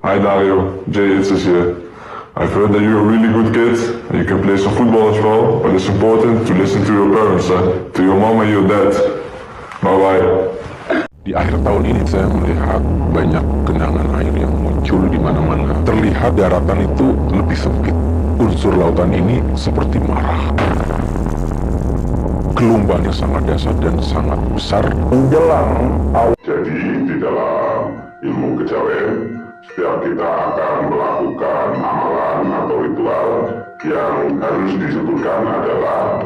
Hi Dario, Jay Itzes here. I've heard that you're a really good kid and you can play some football as well, but it's important to listen to your parents, to your mom and your dad. Bye-bye. Di akhir tahun ini saya melihat banyak genangan air yang muncul di mana-mana. Terlihat daratan itu lebih sempit. Unsur lautan ini seperti marah. Gelombangnya sangat dasar dan sangat besar. Menjelang Jadi di dalam ilmu kejawen, setiap kita akan melakukan amalan atau ritual yang harus disebutkan adalah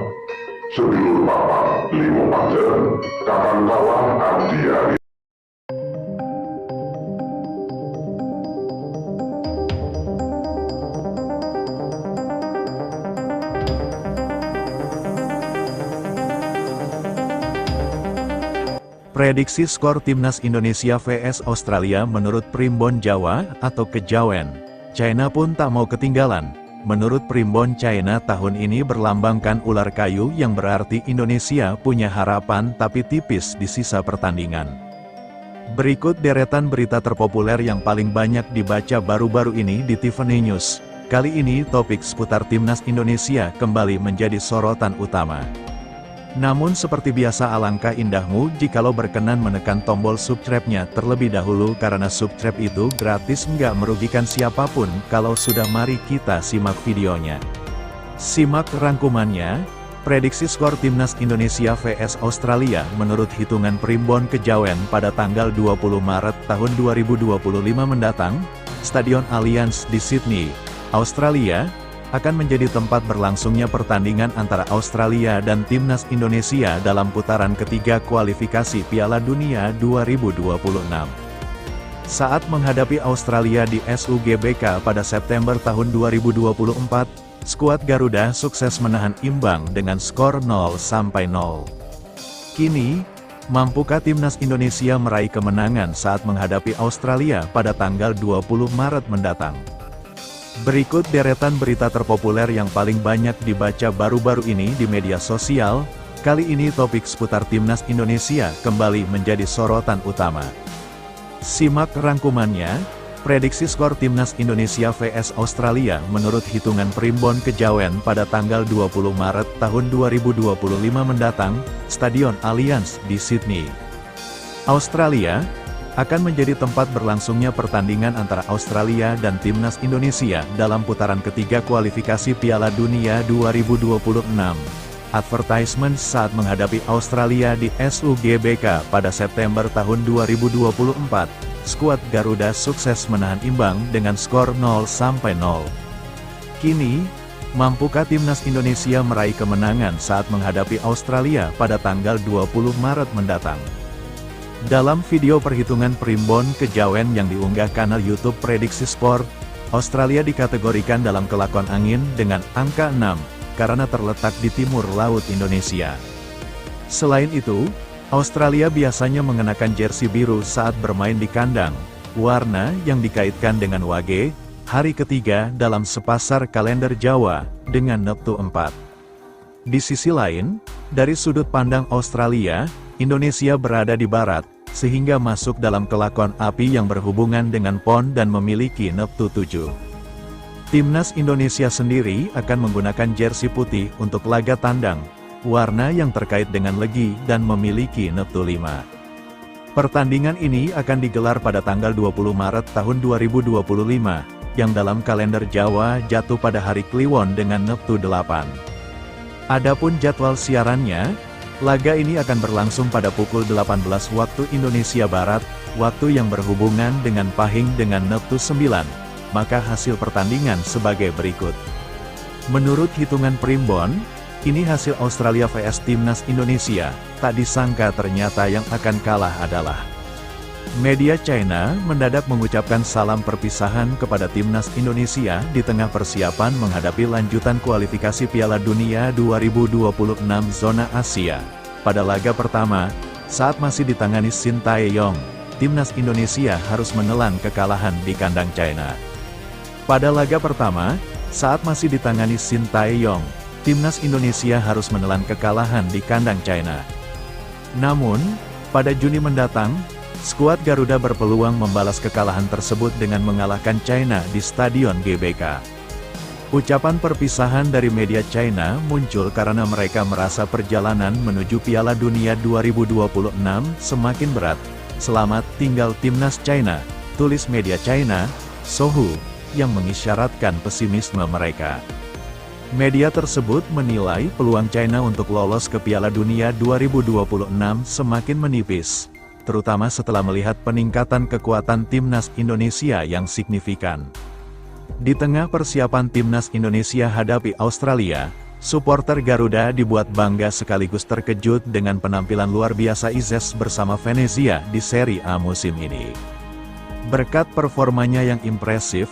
sedulur papa limo pancen, kapan kawan abdi hari. Prediksi skor Timnas Indonesia vs Australia menurut Primbon Jawa atau Kejawen. China pun tak mau ketinggalan. Menurut Primbon China tahun ini berlambangkan ular kayu yang berarti Indonesia punya harapan tapi tipis di sisa pertandingan. Berikut deretan berita terpopuler yang paling banyak dibaca baru-baru ini di Tiffany News. Kali ini topik seputar Timnas Indonesia kembali menjadi sorotan utama. Namun seperti biasa alangkah indahmu jikalau berkenan menekan tombol subscribe-nya terlebih dahulu karena subscribe itu gratis nggak merugikan siapapun. Kalau sudah mari kita simak videonya. Simak rangkumannya. Prediksi skor Timnas Indonesia vs Australia menurut hitungan Primbon Kejawen pada tanggal 20 Maret tahun 2025 mendatang, Stadion Allianz di Sydney, Australia, akan menjadi tempat berlangsungnya pertandingan antara Australia dan Timnas Indonesia dalam putaran ketiga kualifikasi Piala Dunia 2026. Saat menghadapi Australia di SUGBK pada September tahun 2024, skuad Garuda sukses menahan imbang dengan skor 0-0. Kini, mampukah Timnas Indonesia meraih kemenangan saat menghadapi Australia pada tanggal 20 Maret mendatang? Berikut deretan berita terpopuler yang paling banyak dibaca baru-baru ini di media sosial. Kali ini topik seputar Timnas Indonesia kembali menjadi sorotan utama. Simak rangkumannya. Prediksi skor Timnas Indonesia vs Australia menurut hitungan Primbon Kejawen pada tanggal 20 Maret tahun 2025 mendatang, Stadion Allianz di Sydney, Australia, akan menjadi tempat berlangsungnya pertandingan antara Australia dan Timnas Indonesia dalam putaran ketiga kualifikasi Piala Dunia 2026. Advertisement saat menghadapi Australia di SUGBK pada September tahun 2024, skuad Garuda sukses menahan imbang dengan skor 0-0. Kini, mampukah Timnas Indonesia meraih kemenangan saat menghadapi Australia pada tanggal 20 Maret mendatang? Dalam video perhitungan Primbon Kejawen yang diunggah kanal YouTube Prediksi Sport, Australia dikategorikan dalam kelakon angin dengan angka 6, karena terletak di timur laut Indonesia. Selain itu, Australia biasanya mengenakan jersey biru saat bermain di kandang, warna yang dikaitkan dengan Wage, hari ketiga dalam sepasar kalender Jawa, dengan Neptu 4. Di sisi lain, dari sudut pandang Australia, Indonesia berada di barat, sehingga masuk dalam kelakon api yang berhubungan dengan PON dan memiliki Neptu 7. Timnas Indonesia sendiri akan menggunakan jersey putih untuk laga tandang, warna yang terkait dengan Legi dan memiliki Neptu 5. Pertandingan ini akan digelar pada tanggal 20 Maret tahun 2025, yang dalam kalender Jawa jatuh pada hari Kliwon dengan Neptu 8. Adapun jadwal siarannya, laga ini akan berlangsung pada pukul 18 waktu Indonesia Barat, waktu yang berhubungan dengan Pahing dengan Neptu 9, maka hasil pertandingan sebagai berikut. Menurut hitungan Primbon, ini hasil Australia vs Timnas Indonesia, tak disangka ternyata yang akan kalah adalah media China mendadak mengucapkan salam perpisahan kepada Timnas Indonesia di tengah persiapan menghadapi lanjutan kualifikasi Piala Dunia 2026 zona Asia. Pada laga pertama, saat masih ditangani Shin Tae-yong, Timnas Indonesia harus menelan kekalahan di kandang China. Pada laga pertama, saat masih ditangani Shin Tae-yong, Timnas Indonesia harus menelan kekalahan di kandang China. Namun, pada Juni mendatang, Skuad Garuda berpeluang membalas kekalahan tersebut dengan mengalahkan China di Stadion GBK. Ucapan perpisahan dari media China muncul karena mereka merasa perjalanan menuju Piala Dunia 2026 semakin berat. Selamat tinggal timnas China, tulis media China, Sohu, yang mengisyaratkan pesimisme mereka. Media tersebut menilai peluang China untuk lolos ke Piala Dunia 2026 semakin menipis, terutama setelah melihat peningkatan kekuatan timnas Indonesia yang signifikan. Di tengah persiapan timnas Indonesia hadapi Australia, supporter Garuda dibuat bangga sekaligus terkejut dengan penampilan luar biasa Izes bersama Venezia di Serie A musim ini. Berkat performanya yang impresif,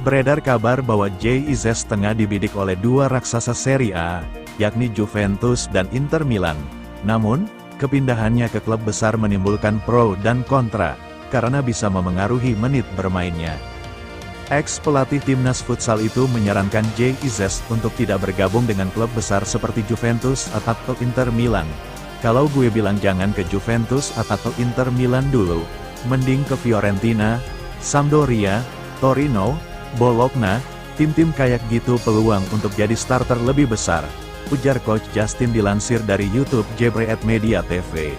beredar kabar bahwa Jay Izes tengah dibidik oleh dua raksasa Serie A, yakni Juventus dan Inter Milan. Namun, kepindahannya ke klub besar menimbulkan pro dan kontra, karena bisa memengaruhi menit bermainnya. Ex-pelatih timnas futsal itu menyarankan Jay Izes untuk tidak bergabung dengan klub besar seperti Juventus atau Inter Milan. Kalau gue bilang jangan ke Juventus atau Inter Milan dulu, mending ke Fiorentina, Sampdoria, Torino, Bologna, tim-tim kayak gitu peluang untuk jadi starter lebih besar, ujar Coach Justin dilansir dari YouTube Jebre@Media TV.